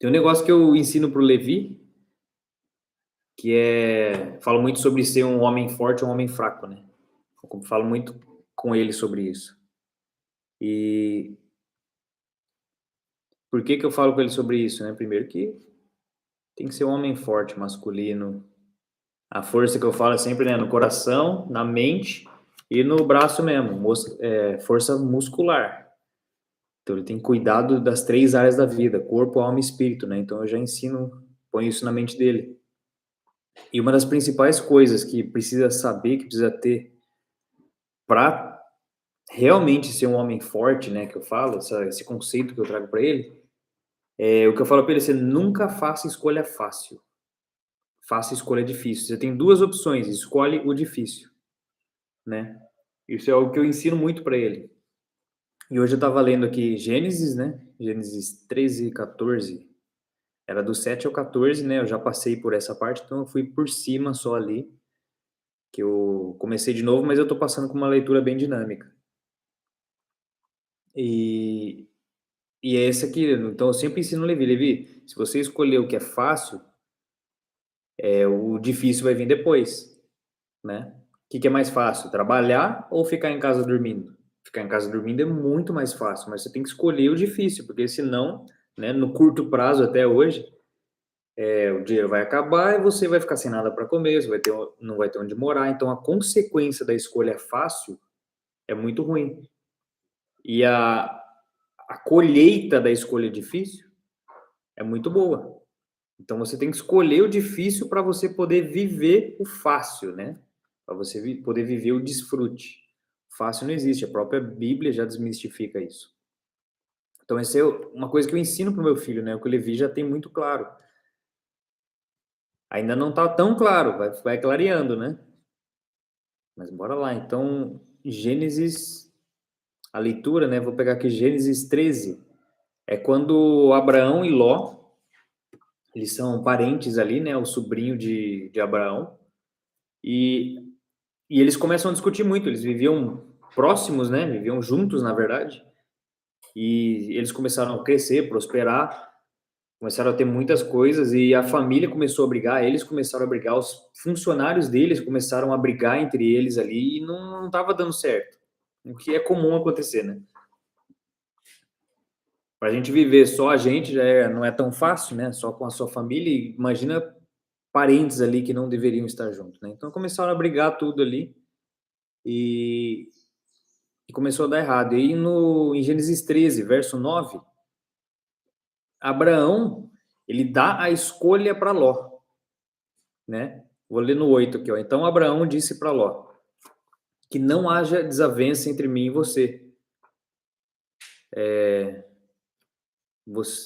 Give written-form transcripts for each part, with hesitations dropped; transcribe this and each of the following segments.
Tem um negócio que eu ensino pro Levi, falo muito sobre ser um homem forte ou um homem fraco, né? Eu falo muito com ele sobre isso. E por que que eu falo com ele sobre isso, né? Primeiro que tem que ser um homem forte, masculino. A força que eu falo é sempre, né, no coração, na mente e no braço mesmo, força muscular. Então ele tem cuidado das 3 áreas da vida, corpo, alma e espírito, né? Então eu já ensino, ponho isso na mente dele. E uma das principais coisas que precisa saber, que precisa ter para realmente ser um homem forte, né, que eu falo, esse conceito que eu trago para ele, é o que eu falo para ele: você nunca faça escolha fácil, faça escolha difícil. Você tem 2 opções, escolhe o difícil, né? Isso é algo que eu ensino muito para ele. E hoje eu estava lendo aqui Gênesis, né? Gênesis 13 e 14. Era do 7 ao 14, né? Eu já passei por essa parte, então eu fui por cima só ali, que eu comecei de novo, mas eu tô passando com uma leitura bem dinâmica. E é esse aqui, então eu sempre ensino o Levi, se você escolher o que é fácil, o difícil vai vir depois, né? O que é mais fácil, trabalhar ou ficar em casa dormindo? Ficar em casa dormindo é muito mais fácil, mas você tem que escolher o difícil, porque senão, né, no curto prazo até hoje, o dinheiro vai acabar e você vai ficar sem nada para comer, não vai ter onde morar, então a consequência da escolha fácil é muito ruim. E a colheita da escolha difícil é muito boa. Então você tem que escolher o difícil para você poder viver o fácil, né? Para você poder viver o desfrute. Fácil não existe, a própria Bíblia já desmistifica isso. Então essa é uma coisa que eu ensino para o meu filho, né? O que o Levi já tem muito claro. Ainda não está tão claro, vai clareando, né? Mas bora lá. Então, Gênesis, a leitura, né? Vou pegar aqui Gênesis 13. É quando Abraão e Ló, eles são parentes ali, né? O sobrinho de Abraão. E eles começam a discutir muito. Eles viviam próximos, né? Viviam juntos, na verdade. E eles começaram a crescer, prosperar, começaram a ter muitas coisas e a família começou a brigar, eles começaram a brigar, os funcionários deles começaram a brigar entre eles ali e não estava dando certo. O que é comum acontecer, né? Para a gente viver só a gente não é tão fácil, né? Só com a sua família, imagina parentes ali que não deveriam estar juntos, né? Então começaram a brigar tudo ali e começou a dar errado. E aí em Gênesis 13, verso 9, Abraão, ele dá a escolha para Ló, né? Vou ler no 8 aqui, ó. Então Abraão disse para Ló: que não haja desavença entre mim e você.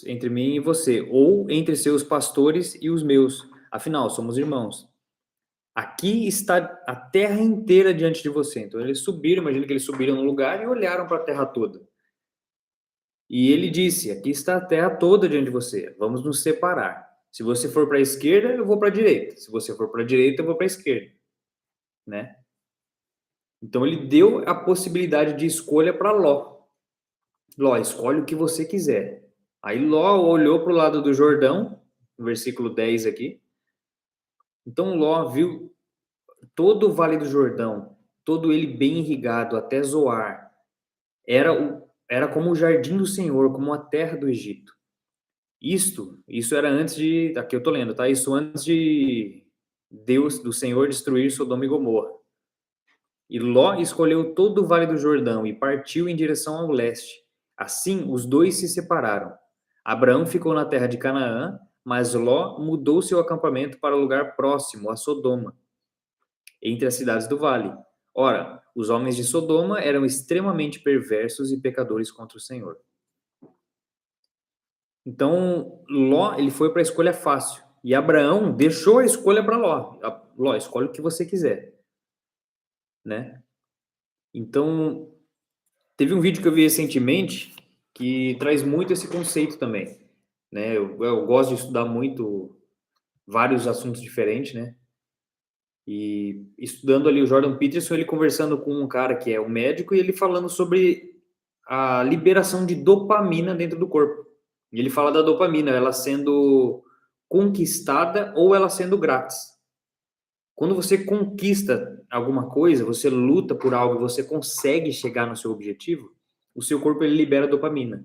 Entre mim e você, ou entre seus pastores e os meus. Afinal, somos irmãos. Aqui está a terra inteira diante de você. Então eles subiram, imagina que eles subiram no lugar e olharam para a terra toda. E ele disse: aqui está a terra toda diante de você. Vamos nos separar. Se você for para a esquerda, eu vou para a direita. Se você for para a direita, eu vou para a esquerda, né? Então ele deu a possibilidade de escolha para Ló. Ló, escolhe o que você quiser. Aí Ló olhou para o lado do Jordão, no versículo 10 aqui. Então Ló viu todo o Vale do Jordão, todo ele bem irrigado até Zoar. Era como o jardim do Senhor, como a terra do Egito. Isso era antes de, aqui eu tô lendo, tá? Isso antes de Deus, do Senhor, destruir Sodoma e Gomorra. E Ló escolheu todo o Vale do Jordão e partiu em direção ao leste. Assim, os dois se separaram. Abraão ficou na terra de Canaã, mas Ló mudou seu acampamento para o lugar próximo, a Sodoma, entre as cidades do vale. Ora, os homens de Sodoma eram extremamente perversos e pecadores contra o Senhor. Então, Ló, ele foi para a escolha fácil. E Abraão deixou a escolha para Ló. Ló, escolhe o que você quiser, né? Então, teve um vídeo que eu vi recentemente que traz muito esse conceito também, né? Eu gosto de estudar muito vários assuntos diferentes, né? E estudando ali o Jordan Peterson, ele conversando com um cara que é um médico e ele falando sobre a liberação de dopamina dentro do corpo, E ele fala da dopamina, ela sendo conquistada ou ela sendo grátis. Quando você conquista alguma coisa, você luta por algo, você consegue chegar no seu objetivo, o seu corpo ele libera dopamina,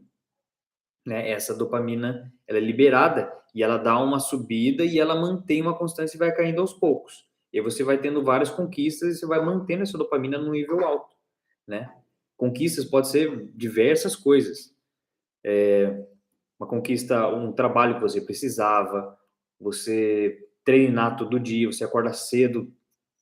né? Essa dopamina, ela é liberada e ela dá uma subida e ela mantém uma constância e vai caindo aos poucos. E aí você vai tendo várias conquistas e você vai mantendo essa dopamina num nível alto, né? Conquistas pode ser diversas coisas. Uma conquista, um trabalho que você precisava, você treinar todo dia, você acorda cedo,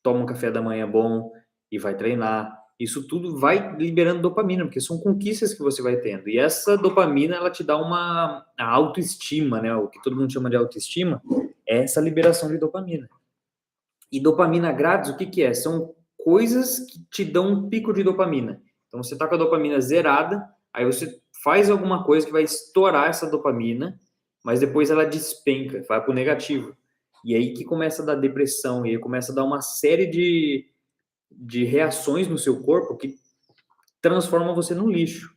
toma um café da manhã bom e vai treinar. Isso tudo vai liberando dopamina, porque são conquistas que você vai tendo. E essa dopamina, ela te dá uma a autoestima, né? O que todo mundo chama de autoestima é essa liberação de dopamina. E dopamina grátis, o que que é? São coisas que te dão um pico de dopamina. Então você tá com a dopamina zerada, aí você faz alguma coisa que vai estourar essa dopamina, mas depois ela despenca, vai pro negativo. E aí que começa a dar depressão, e aí começa a dar uma série de reações no seu corpo que transforma você num lixo.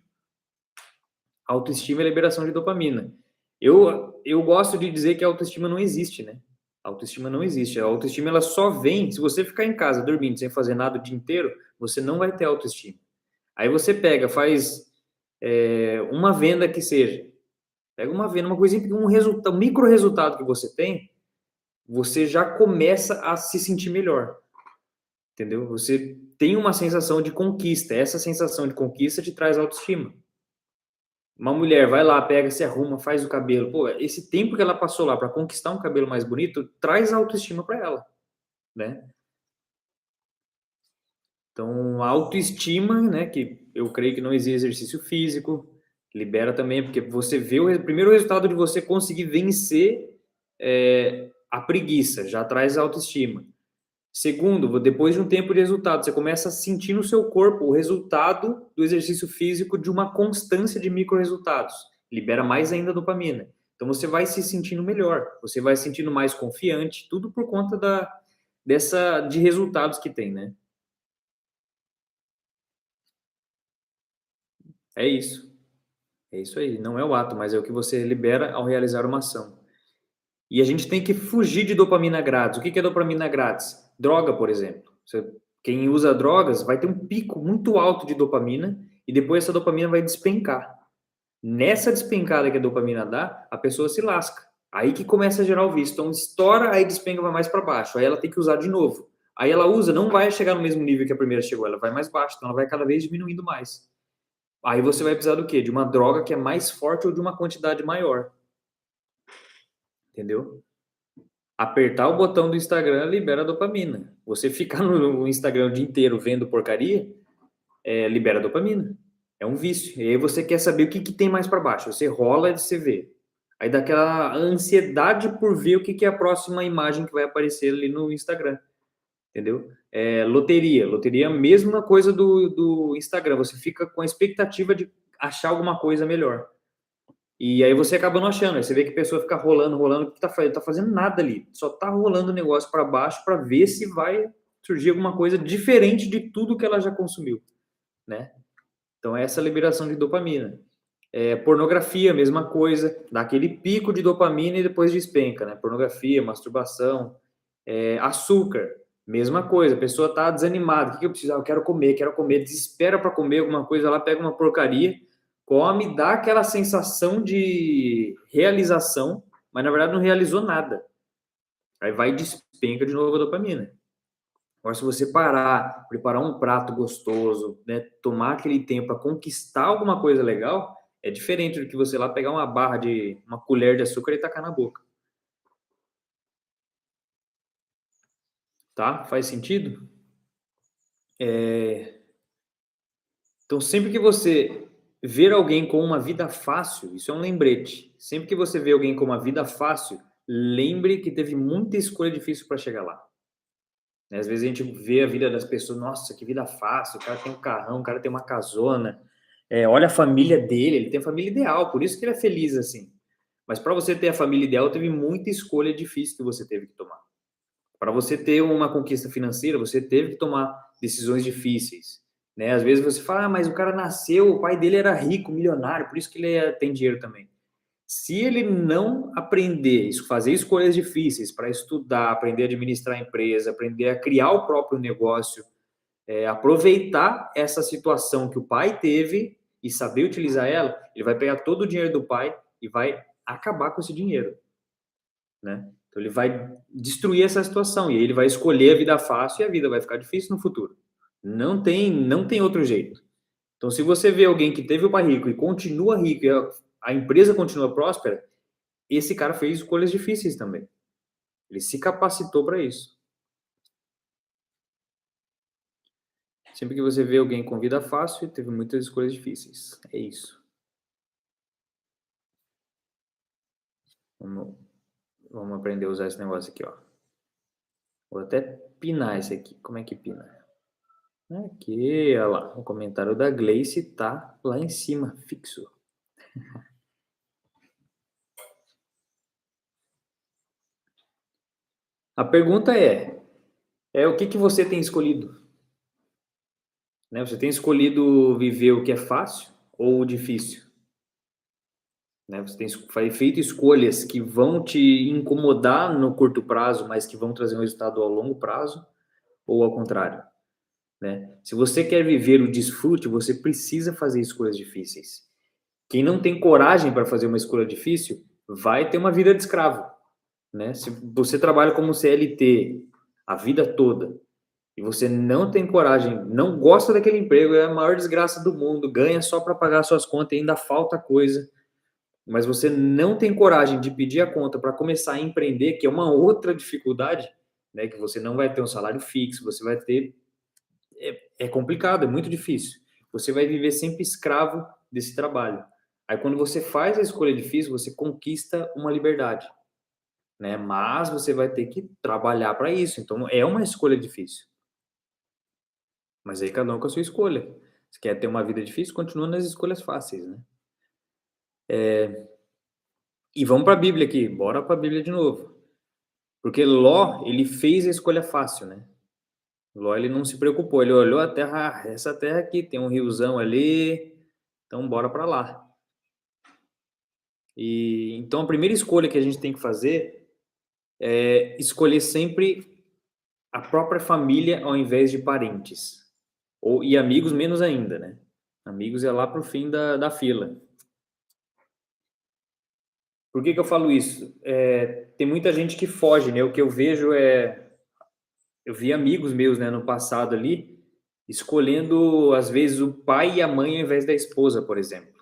Autoestima é liberação de dopamina. Eu gosto de dizer que a autoestima não existe, né? A autoestima não existe. A autoestima ela só vem se você ficar em casa dormindo sem fazer nada o dia inteiro, você não vai ter autoestima. Aí você pega, faz uma venda que seja, pega uma venda, uma coisinha, um resultado, um micro resultado que você tem, você já começa a se sentir melhor, entendeu? Você tem uma sensação de conquista. Essa sensação de conquista te traz autoestima. Uma mulher vai lá, pega, se arruma, faz o cabelo. Pô, esse tempo que ela passou lá para conquistar um cabelo mais bonito, traz autoestima para ela, né? Então, a autoestima, né, que eu creio que não existe exercício físico, libera também, porque você vê o primeiro resultado de você conseguir vencer a preguiça, já traz autoestima. Segundo, depois de um tempo de resultado, você começa a sentir no seu corpo o resultado do exercício físico de uma constância de micro-resultados. Libera mais ainda dopamina. Então você vai se sentindo melhor, você vai se sentindo mais confiante, tudo por conta de resultados que tem, né? É isso. É isso aí. Não é o ato, mas é o que você libera ao realizar uma ação. E a gente tem que fugir de dopamina grátis. O que é dopamina grátis? Droga, por exemplo. Quem usa drogas vai ter um pico muito alto de dopamina e depois essa dopamina vai despencar. Nessa despencada que a dopamina dá, a pessoa se lasca. Aí que começa a gerar o vício. Então estoura, aí despenca, vai mais para baixo. Aí ela tem que usar de novo. Aí ela usa, não vai chegar no mesmo nível que a primeira chegou, ela vai mais baixo. Então ela vai cada vez diminuindo mais. Aí você vai precisar do quê? De uma droga que é mais forte ou de uma quantidade maior. Entendeu? Apertar o botão do Instagram libera dopamina. Você ficar no Instagram o dia inteiro vendo porcaria, libera dopamina. É um vício. E aí você quer saber o que, que tem mais para baixo. Você rola e você vê. Aí dá aquela ansiedade por ver o que, que é a próxima imagem que vai aparecer ali no Instagram. Entendeu? Loteria. Loteria é a mesma coisa do Instagram. Você fica com a expectativa de achar alguma coisa melhor. E aí você acaba não achando. Aí você vê que a pessoa fica rolando, rolando, que tá fazendo nada ali. Só tá rolando o negócio para baixo para ver se vai surgir alguma coisa diferente de tudo que ela já consumiu, né? Então essa liberação de dopamina. Pornografia, mesma coisa, dá aquele pico de dopamina e depois despenca, né? Pornografia, masturbação, açúcar, mesma coisa. A pessoa tá desanimada, o que eu preciso? Eu quero comer, desespera para comer alguma coisa, ela pega uma porcaria, come, dá aquela sensação de realização, mas na verdade não realizou nada. Aí vai e despenca de novo a dopamina. Agora, se você parar, preparar um prato gostoso, né, tomar aquele tempo para conquistar alguma coisa legal, é diferente do que você lá pegar uma colher de açúcar e tacar na boca. Tá? Faz sentido? Então, sempre que você ver alguém com uma vida fácil, isso é um lembrete. Sempre que você vê alguém com uma vida fácil, lembre que teve muita escolha difícil para chegar lá. Né? Às vezes a gente vê a vida das pessoas, nossa, que vida fácil, o cara tem um carrão, o cara tem uma casona, olha a família dele, ele tem a família ideal, por isso que ele é feliz assim. Mas para você ter a família ideal, teve muita escolha difícil que você teve que tomar. Para você ter uma conquista financeira, você teve que tomar decisões difíceis. Né? Às vezes você fala, mas o cara nasceu, o pai dele era rico, milionário, por isso que ele tem dinheiro também. Se ele não aprender, fazer escolhas difíceis para estudar, aprender a administrar a empresa, aprender a criar o próprio negócio, aproveitar essa situação que o pai teve e saber utilizar ela, ele vai pegar todo o dinheiro do pai e vai acabar com esse dinheiro, né? Então ele vai destruir essa situação e aí ele vai escolher a vida fácil e a vida vai ficar difícil no futuro. Não tem outro jeito. Então, se você vê alguém que teve o pai rico e continua rico e a empresa continua próspera, esse cara fez escolhas difíceis também. Ele se capacitou para isso. Sempre que você vê alguém com vida fácil, teve muitas escolhas difíceis. É isso. Vamos, vamos aprender a usar esse negócio aqui, ó. Vou até pinar esse aqui. Como é que pina? Aqui, olha lá. O comentário da Gleice tá lá em cima, fixo. A pergunta é o que você tem escolhido? Né? Você tem escolhido viver o que é fácil ou o difícil? Né? Você tem feito escolhas que vão te incomodar no curto prazo, mas que vão trazer um resultado ao longo prazo, ou ao contrário? Né? Se você quer viver o desfrute, você precisa fazer escolhas difíceis. Quem não tem coragem para fazer uma escolha difícil, vai ter uma vida de escravo. Né? Se você trabalha como CLT a vida toda, e você não tem coragem, não gosta daquele emprego, é a maior desgraça do mundo, ganha só para pagar suas contas e ainda falta coisa, mas você não tem coragem de pedir a conta para começar a empreender, que é uma outra dificuldade, né, que você não vai ter um salário fixo, você vai ter... É complicado, é muito difícil. Você vai viver sempre escravo desse trabalho. Aí quando você faz a escolha difícil, você conquista uma liberdade, né? Mas você vai ter que trabalhar para isso. Então é uma escolha difícil. Mas aí cada um com a sua escolha. Se quer ter uma vida difícil, continua nas escolhas fáceis, né? E vamos para a Bíblia aqui, bora para a Bíblia de novo. Porque Ló, ele fez a escolha fácil, né? Ló, ele não se preocupou, ele olhou a terra, essa terra aqui tem um riozão ali, então bora para lá. E então a primeira escolha que a gente tem que fazer é escolher sempre a própria família ao invés de parentes. E amigos menos ainda, né? Amigos é lá pro fim da fila. Por que eu falo isso? Tem muita gente que foge, né? O que eu vejo eu vi amigos meus, né, no passado ali, escolhendo, às vezes, o pai e a mãe ao invés da esposa, por exemplo.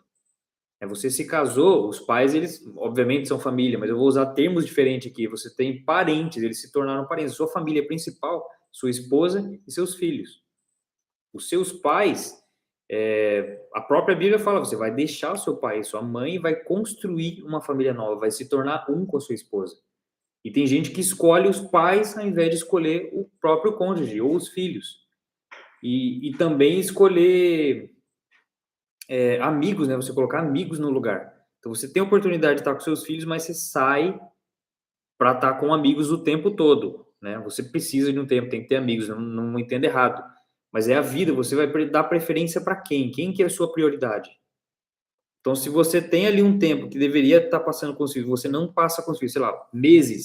Você se casou, os pais, eles, obviamente, são família, mas eu vou usar termos diferentes aqui. Você tem parentes, eles se tornaram parentes. Sua família principal, sua esposa e seus filhos. Os seus pais, a própria Bíblia fala, você vai deixar o seu pai e sua mãe e vai construir uma família nova, vai se tornar um com a sua esposa. E tem gente que escolhe os pais ao invés de escolher o próprio cônjuge ou os filhos. E também escolher amigos, né? Você colocar amigos no lugar. Então você tem a oportunidade de estar com seus filhos, mas você sai para estar com amigos o tempo todo, né? Você precisa de um tempo, tem que ter amigos, não me entenda errado. Mas é a vida, você vai dar preferência para quem? Quem que é a sua prioridade? Então, se você tem ali um tempo que deveria estar passando com os filhos, você não passa com os filhos, sei lá, meses,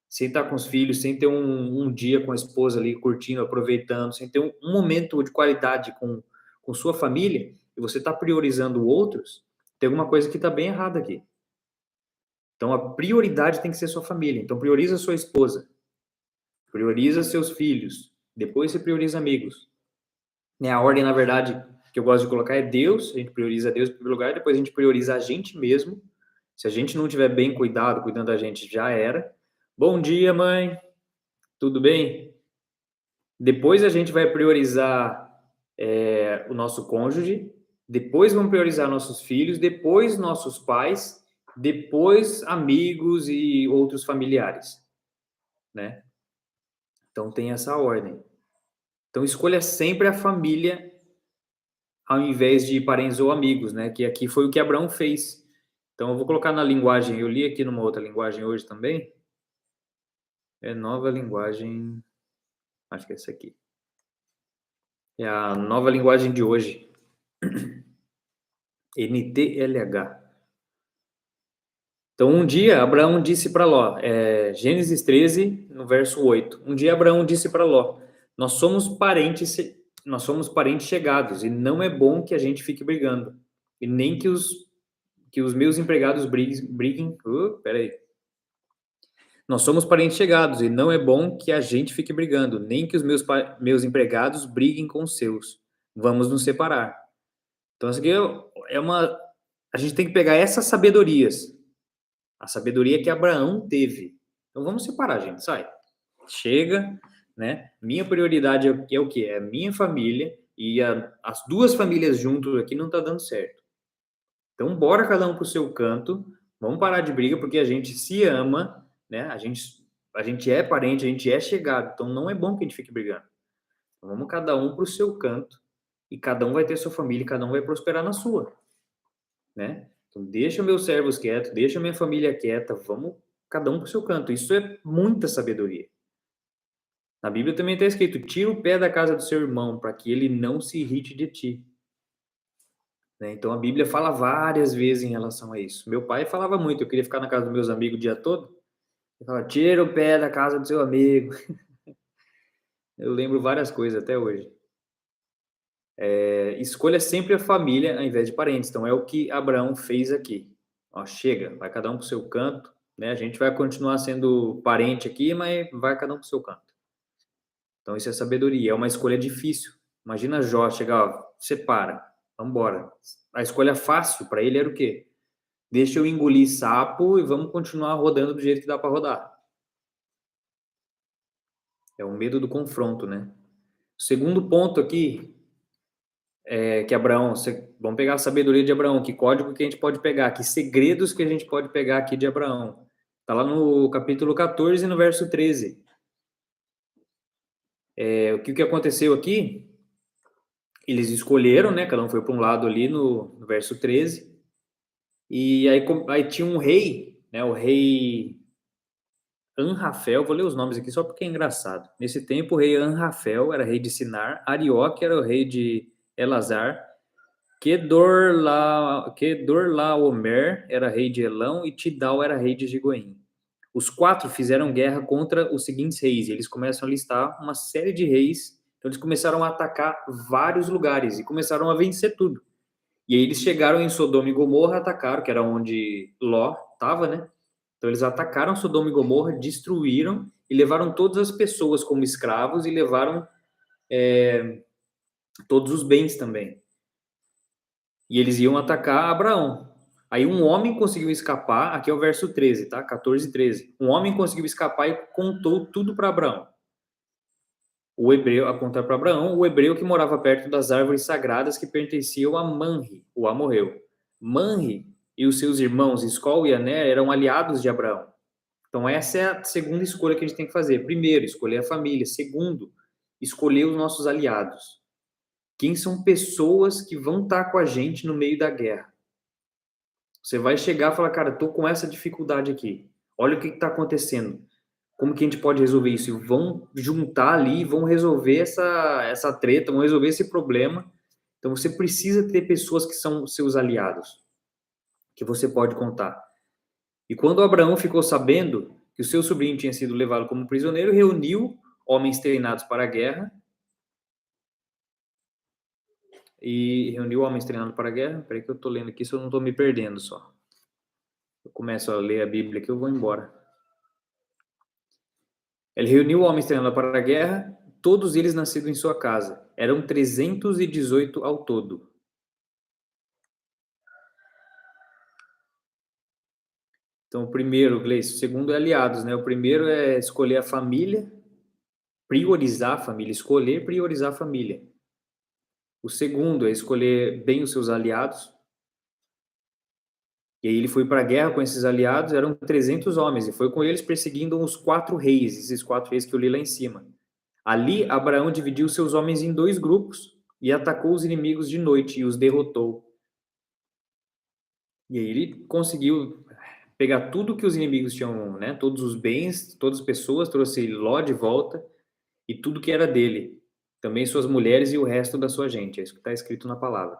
sem estar com os filhos, sem ter um dia com a esposa ali curtindo, aproveitando, sem ter um momento de qualidade com sua família, e você está priorizando outros, tem alguma coisa que está bem errada aqui. Então, a prioridade tem que ser sua família. Então, prioriza sua esposa, prioriza seus filhos, depois você prioriza amigos. Né? A ordem, na verdade, que eu gosto de colocar é Deus, a gente prioriza Deus em primeiro lugar, depois a gente prioriza a gente mesmo. Se a gente não tiver bem cuidado, cuidando da gente, já era. Bom dia, mãe. Tudo bem? Depois a gente vai priorizar o nosso cônjuge, depois vamos priorizar nossos filhos, depois nossos pais, depois amigos e outros familiares, né? Então tem essa ordem. Então escolha sempre a família ao invés de parentes ou amigos, né? Que aqui foi o que Abraão fez. Então eu vou colocar na linguagem, eu li aqui numa outra linguagem hoje também. É nova linguagem, acho que é essa aqui. É a nova linguagem de hoje. NTLH. Então, um dia, Abraão disse para Ló, Gênesis 13, no verso 8. Um dia, Abraão disse para Ló, nós somos parentes chegados, e não é bom que a gente fique brigando, e nem que os meus empregados briguem. Peraí. Nós somos parentes chegados, e não é bom que a gente fique brigando, nem que os meus empregados briguem com os seus. Vamos nos separar. Então, isso aqui é uma. A gente tem que pegar essas sabedorias. A sabedoria que Abraão teve. Então vamos separar, gente, sai. Chega, né? Minha prioridade é o quê? É a minha família e as duas famílias juntos aqui não tá dando certo. Então bora cada um pro seu canto, vamos parar de briga porque a gente se ama, né? A gente é parente, a gente é chegado, então não é bom que a gente fique brigando. Então, vamos cada um pro seu canto e cada um vai ter sua família e cada um vai prosperar na sua, né? Então, deixa meus servos quietos, deixa minha família quieta, vamos cada um pro seu canto. Isso é muita sabedoria. Na Bíblia também está escrito: tira o pé da casa do seu irmão, para que ele não se irrite de ti. Né? Então a Bíblia fala várias vezes em relação a isso. Meu pai falava muito, eu queria ficar na casa dos meus amigos o dia todo. Ele falava: tira o pé da casa do seu amigo. Eu lembro várias coisas até hoje. Escolha sempre a família ao invés de parentes. Então é o que Abraão fez aqui. Ó, chega, vai cada um pro seu canto, né? A gente vai continuar sendo parente aqui, mas vai cada um pro seu canto. Então isso é sabedoria, é uma escolha difícil. Imagina Jó chegar, ó, separa, vamos embora. A escolha fácil para ele era o quê? Deixa eu engolir sapo e vamos continuar rodando do jeito que dá para rodar. É o medo do confronto, né? O segundo ponto aqui que Abraão, vamos pegar a sabedoria de Abraão, que código que a gente pode pegar, que segredos que a gente pode pegar aqui de Abraão. Está lá no capítulo 14, no verso 13. O que aconteceu aqui? Eles escolheram, né? Cada um foi para um lado ali no verso 13. E aí tinha um rei, né? O rei Anrafel, vou ler os nomes aqui só porque é engraçado. Nesse tempo, o rei Anrafel era rei de Sinar, Arioque era o rei de Elazar, Kedorlaomer era rei de Elão e Tidal era rei de Gigoim. Os quatro fizeram guerra contra os seguintes reis. E eles começam a listar uma série de reis. Então eles começaram a atacar vários lugares e começaram a vencer tudo. E aí eles chegaram em Sodoma e Gomorra, atacaram, que era onde Ló estava, né? Então eles atacaram Sodoma e Gomorra, destruíram e levaram todas as pessoas como escravos e levaram todos os bens também. E eles iam atacar Abraão. Aí um homem conseguiu escapar, aqui é o verso 13, tá? 14 e 13. Um homem conseguiu escapar e contou tudo para Abraão. O hebreu, a contar para Abraão, o hebreu que morava perto das árvores sagradas que pertenciam a Manre, o amorreu. Manre e os seus irmãos Escol e Aner eram aliados de Abraão. Então essa é a segunda escolha que a gente tem que fazer. Primeiro, escolher a família. Segundo, escolher os nossos aliados. Quem são pessoas que vão estar com a gente no meio da guerra? Você vai chegar e falar, cara, tô com essa dificuldade aqui. Olha o que está acontecendo. Como que a gente pode resolver isso? E vão juntar ali, vão resolver essa treta, vão resolver esse problema. Então você precisa ter pessoas que são seus aliados, que você pode contar. E quando Abraão ficou sabendo que o seu sobrinho tinha sido levado como prisioneiro, reuniu homens treinados para a guerra. Peraí que eu tô lendo aqui, se eu não tô me perdendo só. Eu começo a ler a Bíblia aqui, eu vou embora. Ele reuniu homens treinados para a guerra, todos eles nascidos em sua casa. Eram 318 ao todo. Então, o primeiro, Gleice, o segundo é aliados, né? O primeiro é escolher a família, priorizar a família, escolher priorizar a família. O segundo é escolher bem os seus aliados. E aí ele foi para a guerra com esses aliados, eram 300 homens, e foi com eles perseguindo os 4 reis, esses 4 reis que eu li lá em cima. Ali, Abraão dividiu seus homens em 2 grupos e atacou os inimigos de noite e os derrotou. E aí ele conseguiu pegar tudo que os inimigos tinham, né? Todos os bens, todas as pessoas, trouxe Ló de volta e tudo que era dele. Também suas mulheres e o resto da sua gente. É isso que está escrito na palavra.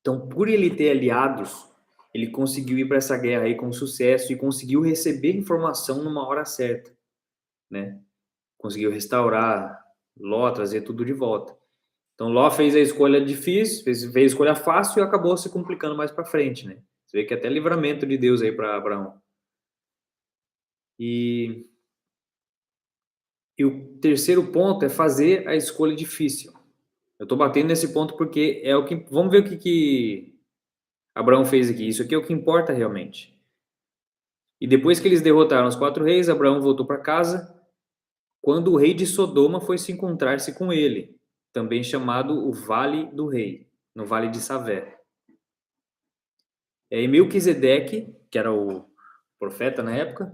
Então, por ele ter aliados, ele conseguiu ir para essa guerra aí com sucesso e conseguiu receber informação numa hora certa, né? Conseguiu restaurar Ló, trazer tudo de volta. Então Ló fez a escolha difícil, fez a escolha fácil e acabou se complicando mais para frente, né? Você vê que até livramento de Deus aí para Abraão. E o terceiro ponto é fazer a escolha difícil. Eu estou batendo nesse ponto porque é o que. Vamos ver o que Abraão fez aqui. Isso aqui é o que importa realmente. E depois que eles derrotaram os 4 reis, Abraão voltou para casa. Quando o rei de Sodoma foi se encontrar-se com ele, também chamado o Vale do Rei, no Vale de Savé. E Melquisedeque, que era o profeta na época,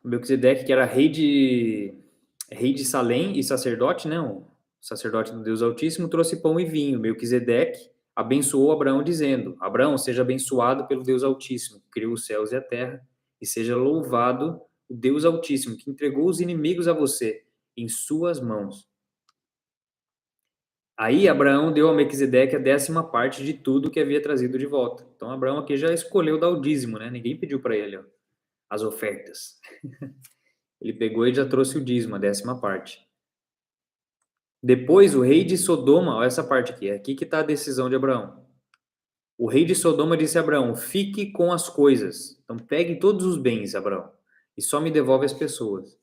Melquisedeque, que era rei de Salém e sacerdote, né? O sacerdote do Deus Altíssimo, trouxe pão e vinho. Melquisedeque abençoou Abraão, dizendo: Abraão, seja abençoado pelo Deus Altíssimo, que criou os céus e a terra, e seja louvado o Deus Altíssimo, que entregou os inimigos a você, em suas mãos. Aí Abraão deu a Melquisedeque a 10ª parte de tudo que havia trazido de volta. Então Abraão aqui já escolheu dar o dízimo, né? Ninguém pediu para ele, ó, as ofertas. Ele pegou e já trouxe o dízimo, a 10ª parte. Depois o rei de Sodoma, olha essa parte aqui, é aqui que está a decisão de Abraão. O rei de Sodoma disse a Abraão: fique com as coisas. Então pegue todos os bens, Abraão, e só me devolve as pessoas.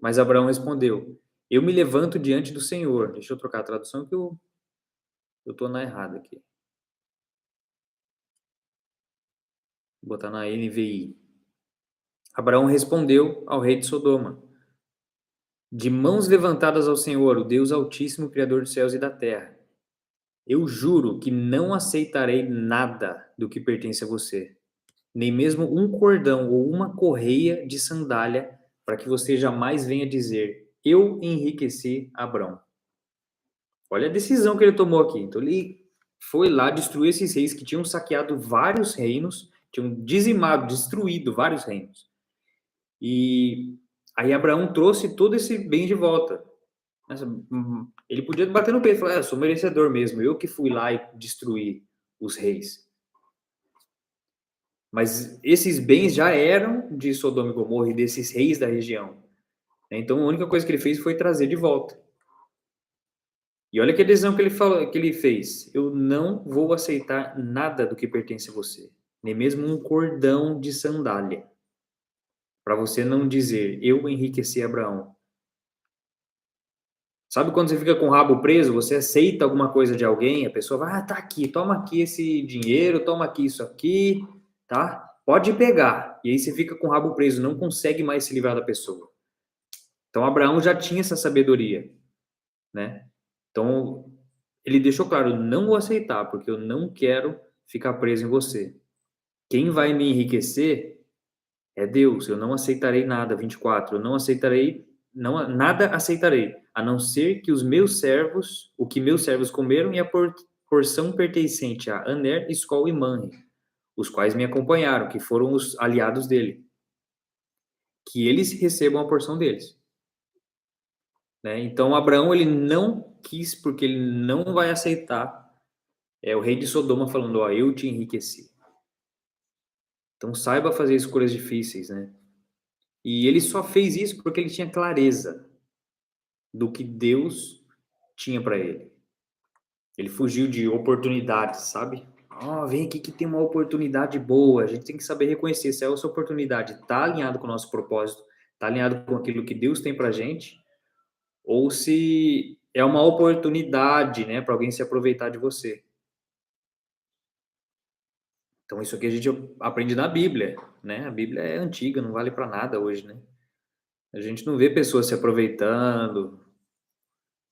Mas Abraão respondeu: eu me levanto diante do Senhor. Deixa eu trocar a tradução que eu estou na errada aqui. Vou botar na NVI. Abraão respondeu ao rei de Sodoma: de mãos levantadas ao Senhor, o Deus Altíssimo, Criador dos céus e da terra, eu juro que não aceitarei nada do que pertence a você, nem mesmo um cordão ou uma correia de sandália, para que você jamais venha dizer: eu enriqueci Abrão. Olha a decisão que ele tomou aqui. Então ele foi lá destruir esses reis que tinham saqueado vários reinos, tinham dizimado, destruído vários reinos. E aí Abraão trouxe todo esse bem de volta. Ele podia bater no peito e falar: sou merecedor mesmo, eu que fui lá e destruí os reis. Mas esses bens já eram de Sodoma e Gomorra e desses reis da região. Então a única coisa que ele fez foi trazer de volta. E olha que decisão que ele fez: eu não vou aceitar nada do que pertence a você, nem mesmo um cordão de sandália, para você não dizer: eu enriqueci Abraão. Sabe quando você fica com o rabo preso, você aceita alguma coisa de alguém, a pessoa vai: tá aqui, toma aqui esse dinheiro, toma aqui isso aqui, tá? Pode pegar. E aí você fica com o rabo preso, não consegue mais se livrar da pessoa. Então Abraão já tinha essa sabedoria, né? Então ele deixou claro: não vou aceitar, porque eu não quero ficar preso em você. Quem vai me enriquecer é Deus. Eu não aceitarei nada. 24. Eu não aceitarei, nada aceitarei, a não ser que o que meus servos comeram e a porção pertencente a Aner, Escol e Manre, os quais me acompanharam, que foram os aliados dele, que eles recebam a porção deles. Né? Então Abraão ele não quis, porque ele não vai aceitar o rei de Sodoma falando: ó, eu te enriqueci. Então saiba fazer escolhas difíceis, né? E ele só fez isso porque ele tinha clareza do que Deus tinha para ele. Ele fugiu de oportunidades, sabe? Vem aqui que tem uma oportunidade boa. A gente tem que saber reconhecer se essa oportunidade está alinhado com o nosso propósito, está alinhado com aquilo que Deus tem para gente, ou se é uma oportunidade, né, para alguém se aproveitar de você. Então isso aqui a gente aprende na Bíblia, né? A Bíblia é antiga, não vale para nada hoje, né? A gente não vê pessoas se aproveitando,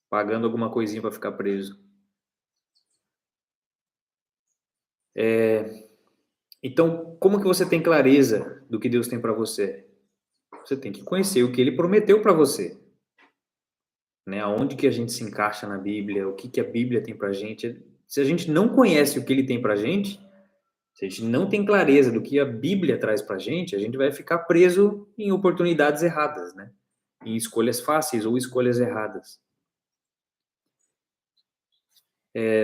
pagando alguma coisinha para ficar preso. Então, como que você tem clareza do que Deus tem para você? Você tem que conhecer o que Ele prometeu para você, né? Aonde que a gente se encaixa na Bíblia, o que que a Bíblia tem para gente. Se a gente não conhece o que Ele tem para gente, se a gente não tem clareza do que a Bíblia traz para a gente vai ficar preso em oportunidades erradas, né? Em escolhas fáceis ou escolhas erradas.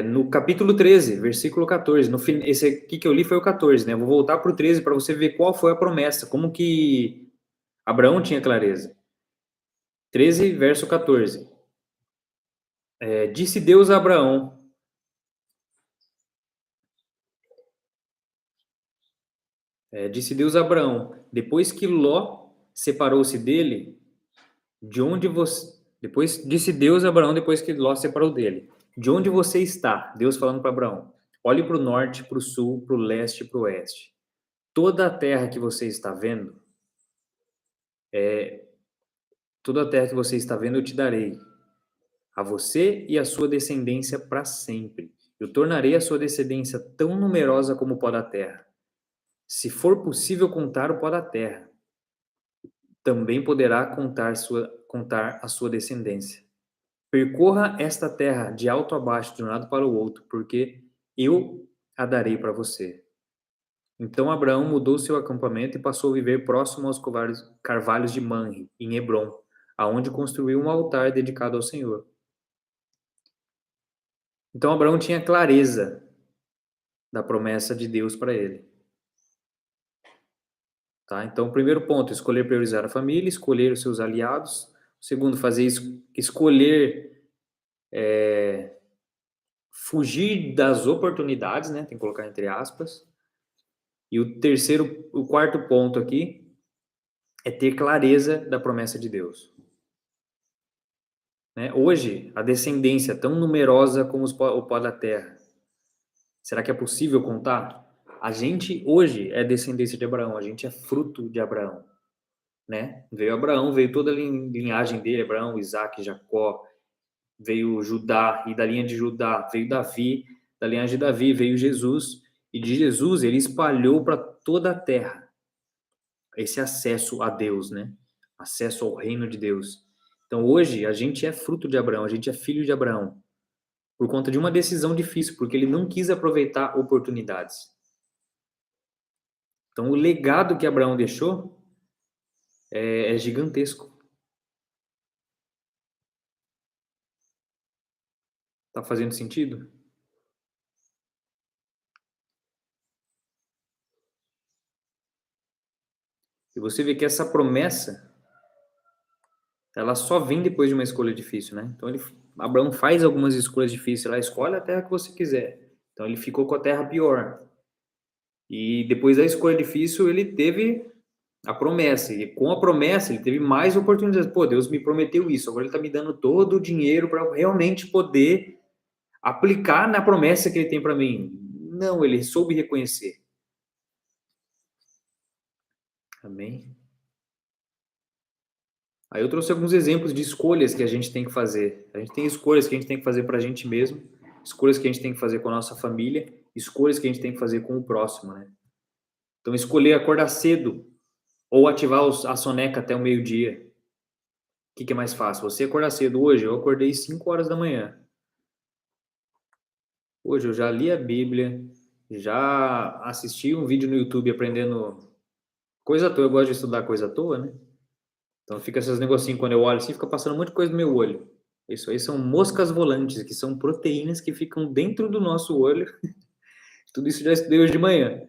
No capítulo 13, versículo 14. Esse aqui que eu li foi o 14, né? Eu vou voltar para o 13 para você ver qual foi a promessa, como que Abraão tinha clareza. 13, verso 14. Disse Deus a Abraão. Disse Deus a Abraão, depois que Ló separou-se dele, de onde você. Depois disse Deus a Abraão, depois que Ló separou dele. De onde você está? Deus falando para Abraão. Olhe para o norte, para o sul, para o leste e para o oeste. Toda a terra que você está vendo, toda a terra que você está vendo, eu te darei. A você e a sua descendência para sempre. Eu tornarei a sua descendência tão numerosa como o pó da terra. Se for possível contar o pó da terra, também poderá contar a sua descendência. Percorra esta terra de alto a baixo, de um lado para o outro, porque eu a darei para você. Então Abraão mudou seu acampamento e passou a viver próximo aos carvalhos de Manre, em Hebrom, aonde construiu um altar dedicado ao Senhor. Então Abraão tinha clareza da promessa de Deus para ele. Tá? Então, o primeiro ponto, escolher priorizar a família, escolher os seus aliados. O segundo, escolher fugir das oportunidades, né? Tem que colocar entre aspas. E o quarto ponto aqui é ter clareza da promessa de Deus. Né? Hoje, a descendência tão numerosa como o pó da terra, será que é possível contar? A gente hoje é descendência de Abraão, a gente é fruto de Abraão. Né? Veio Abraão, veio toda a linhagem dele, Abraão, Isaac, Jacó, veio Judá, e da linha de Judá veio Davi, da linhagem de Davi veio Jesus, e de Jesus ele espalhou para toda a terra esse acesso a Deus, né? Acesso ao reino de Deus. Então hoje a gente é fruto de Abraão, a gente é filho de Abraão, por conta de uma decisão difícil, porque ele não quis aproveitar oportunidades. Então o legado que Abraão deixou é gigantesco. Tá fazendo sentido? E você vê que essa promessa, ela só vem depois de uma escolha difícil, né? Então Abraão faz algumas escolhas difíceis, ela escolhe a terra que você quiser. Então ele ficou com a terra pior. E depois da escolha difícil, ele teve a promessa. E com a promessa, ele teve mais oportunidades. Pô, Deus me prometeu isso, agora ele está me dando todo o dinheiro para realmente poder aplicar na promessa que ele tem para mim. Não, ele soube reconhecer. Amém? Aí eu trouxe alguns exemplos de escolhas que a gente tem que fazer. A gente tem escolhas que a gente tem que fazer para a gente mesmo, escolhas que a gente tem que fazer com a nossa família, escolhas que a gente tem que fazer com o próximo, né? Então, escolher acordar cedo ou ativar a soneca até o meio-dia. O que é mais fácil? Você acordar cedo. Hoje eu acordei 5 horas da manhã. Hoje eu já li a Bíblia, já assisti um vídeo no YouTube aprendendo coisa à toa. Eu gosto de estudar coisa à toa, né? Então fica esses negocinhos, quando eu olho assim, fica passando um monte de coisa no meu olho. Isso aí são moscas volantes, que são proteínas que ficam dentro do nosso olho. Tudo isso já estudei hoje de manhã.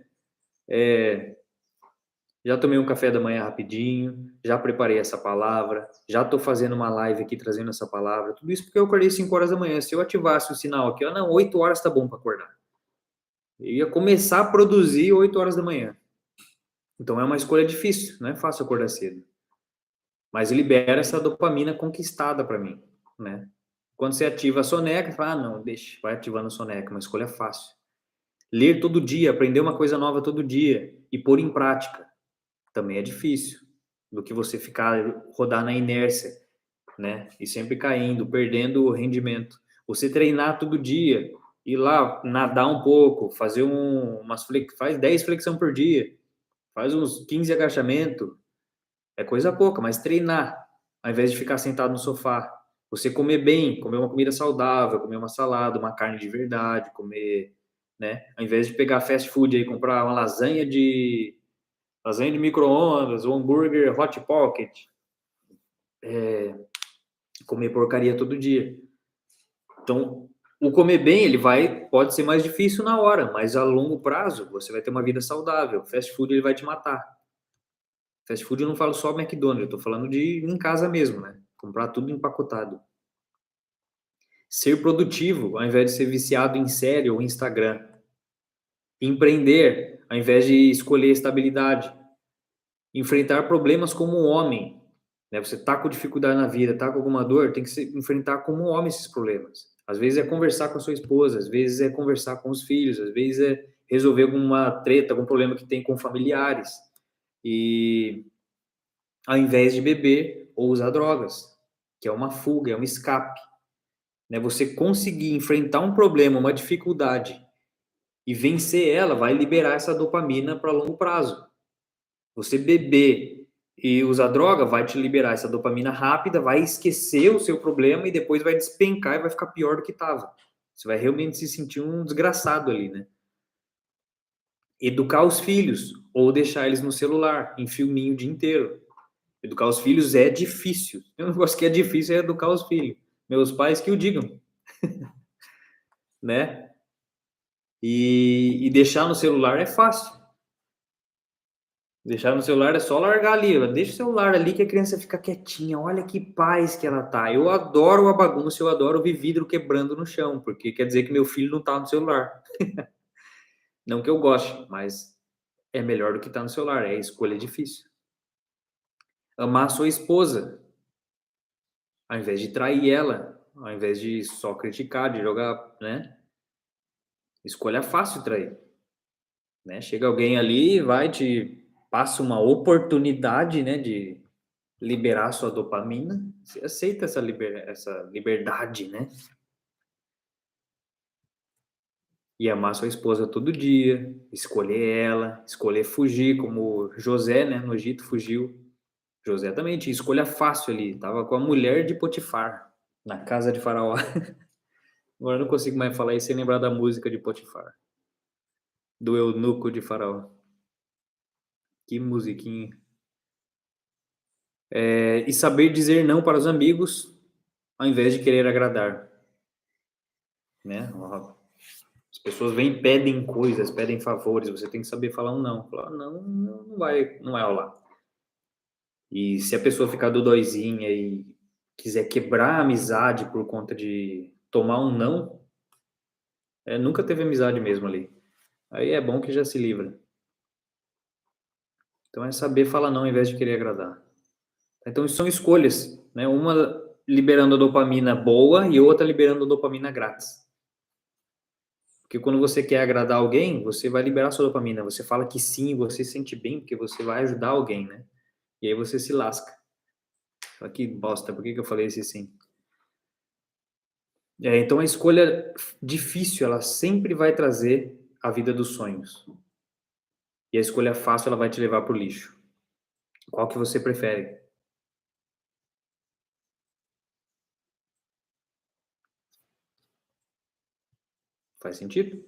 Já tomei um café da manhã rapidinho, já preparei essa palavra, já estou fazendo uma live aqui trazendo essa palavra. Tudo isso porque eu acordei 5 horas da manhã. Se eu ativasse o sinal aqui, não, 8 horas tá bom para acordar. Eu ia começar a produzir 8 horas da manhã. Então é uma escolha difícil, não é fácil acordar cedo. Mas libera essa dopamina conquistada para mim, né? Quando você ativa a soneca, fala, não, deixa, vai ativando a soneca, uma escolha fácil. Ler todo dia, aprender uma coisa nova todo dia e pôr em prática também é difícil, do que você rodar na inércia, né? E sempre caindo, perdendo o rendimento. Você treinar todo dia, ir lá nadar um pouco, fazer faz 10 flexão por dia, faz uns 15 agachamento, é coisa pouca, mas treinar, ao invés de ficar sentado no sofá. Você comer bem, comer uma comida saudável, comer uma salada, uma carne de verdade, comer, né? Ao invés de pegar fast food aí, comprar uma lasanha de micro-ondas, um hambúrguer hot pocket, comer porcaria todo dia. Então, O comer bem, pode ser mais difícil na hora, mas a longo prazo você vai ter uma vida saudável. Fast food ele vai te matar. Fast food eu não falo só McDonald's, eu tô falando de em casa mesmo, né? Comprar tudo empacotado. Ser produtivo, ao invés de ser viciado em série ou Instagram. Empreender, ao invés de escolher estabilidade. Enfrentar problemas como um homem. Né? Você tá com dificuldade na vida, tá com alguma dor, tem que enfrentar como um homem esses problemas. Às vezes é conversar com a sua esposa, às vezes é conversar com os filhos, às vezes é resolver alguma treta, algum problema que tem com familiares. E ao invés de beber ou usar drogas, que é uma fuga, é um escape. Né? Você conseguir enfrentar um problema, uma dificuldade e vencer ela, vai liberar essa dopamina para longo prazo. Você beber e usar droga vai te liberar essa dopamina rápida, vai esquecer o seu problema e depois vai despencar e vai ficar pior do que estava. Você vai realmente se sentir um desgraçado ali, né? Educar os filhos ou deixar eles no celular, em filminho o dia inteiro. Educar os filhos é difícil. Eu não gosto que é difícil é educar os filhos. Meus pais que o digam, né? E deixar no celular é fácil. Deixar no celular é só largar ali. Deixa o celular ali que a criança fica quietinha. Olha que paz que ela tá. Eu adoro a bagunça, eu adoro ver vidro quebrando no chão, porque quer dizer que meu filho não tá no celular. Não que eu goste, mas é melhor do que tá no celular. É escolha difícil. Amar a sua esposa, ao invés de trair ela, ao invés de só criticar, de jogar, né? Escolha fácil trair. Né? Chega alguém ali, vai te passa uma oportunidade, né, de liberar sua dopamina. Você aceita essa liberdade, né? E amar sua esposa todo dia, escolher ela, escolher fugir, como José, né, no Egito fugiu. José também tinha escolha fácil ali, tava com a mulher de Potifar, na casa de Faraó. Agora eu não consigo mais falar isso sem lembrar da música de Potifar, do eunuco de Faraó. Que musiquinha. E saber dizer não para os amigos, ao invés de querer agradar, né? As pessoas vêm e pedem coisas, pedem favores, você tem que saber falar um não. Falar não, não vai rolar. E se a pessoa ficar dodóizinha e quiser quebrar a amizade por conta de tomar um não, nunca teve amizade mesmo ali. Aí é bom que já se livra. Então é saber falar não ao invés de querer agradar. Então isso são escolhas, né? Uma liberando a dopamina boa e outra liberando a dopamina grátis. Porque quando você quer agradar alguém, você vai liberar sua dopamina. Você fala que sim, você se sente bem porque você vai ajudar alguém, né? E aí você se lasca. Fala, que bosta, por que eu falei esse sim? Então a escolha difícil, ela sempre vai trazer a vida dos sonhos. E a escolha fácil, ela vai te levar pro lixo. Qual que você prefere? Faz sentido?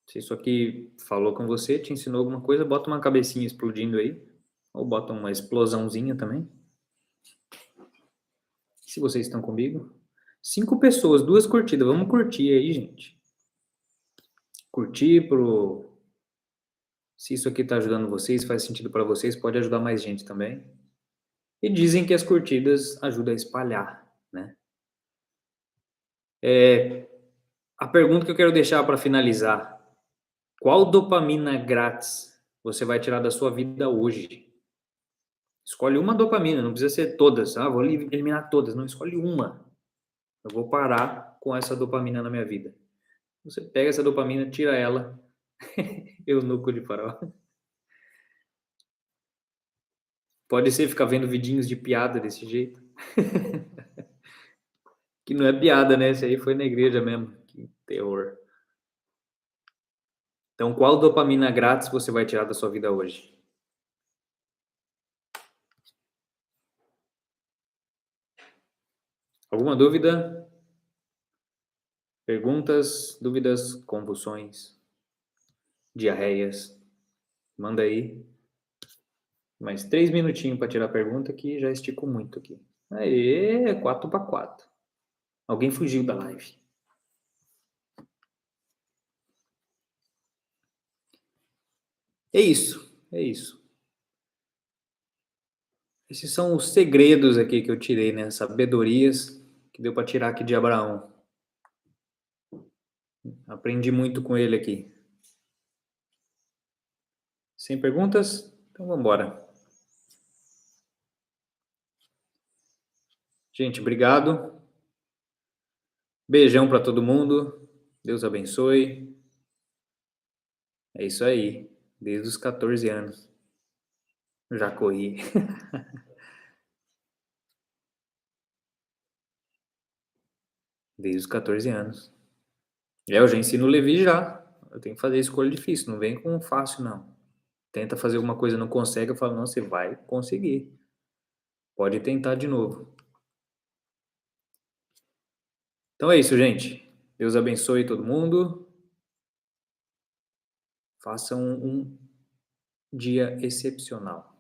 Se isso aqui falou com você, te ensinou alguma coisa, bota uma cabecinha explodindo aí. Ou bota uma explosãozinha também. Se vocês estão comigo. 5 pessoas, 2 curtidas. Vamos curtir aí, gente. Curtir pro... Se isso aqui tá ajudando vocês, faz sentido para vocês, pode ajudar mais gente também. E dizem que as curtidas ajudam a espalhar, né? A pergunta que eu quero deixar para finalizar. Qual dopamina grátis você vai tirar da sua vida hoje? Escolhe uma dopamina, não precisa ser todas. Ah, vou eliminar todas. Não, escolhe uma. Eu vou parar com essa dopamina na minha vida. Você pega essa dopamina, tira ela. Eunuco de Faraó. Pode ser ficar vendo vidinhos de piada desse jeito. Que não é piada, né? Esse aí foi na igreja mesmo. Que terror. Então, qual dopamina grátis você vai tirar da sua vida hoje? Alguma dúvida? Perguntas, dúvidas, convulsões, diarreias? Manda aí. Mais 3 minutinhos para tirar a pergunta que já estico muito aqui. Aê, 4-4. Alguém fugiu da live. É isso, é isso. Esses são os segredos aqui que eu tirei, né? Sabedorias que deu para tirar aqui de Abraão. Aprendi muito com ele aqui. Sem perguntas? Então vamos embora. Gente, obrigado. Beijão para todo mundo. Deus abençoe. É isso aí. Desde os 14 anos. Já corri. Desde os 14 anos. Eu já ensino o Levi já. Eu tenho que fazer escolha difícil. Não vem com fácil, não. Tenta fazer alguma coisa e não consegue. Eu falo, não, você vai conseguir. Pode tentar de novo. Então é isso, gente. Deus abençoe todo mundo. Façam um dia excepcional.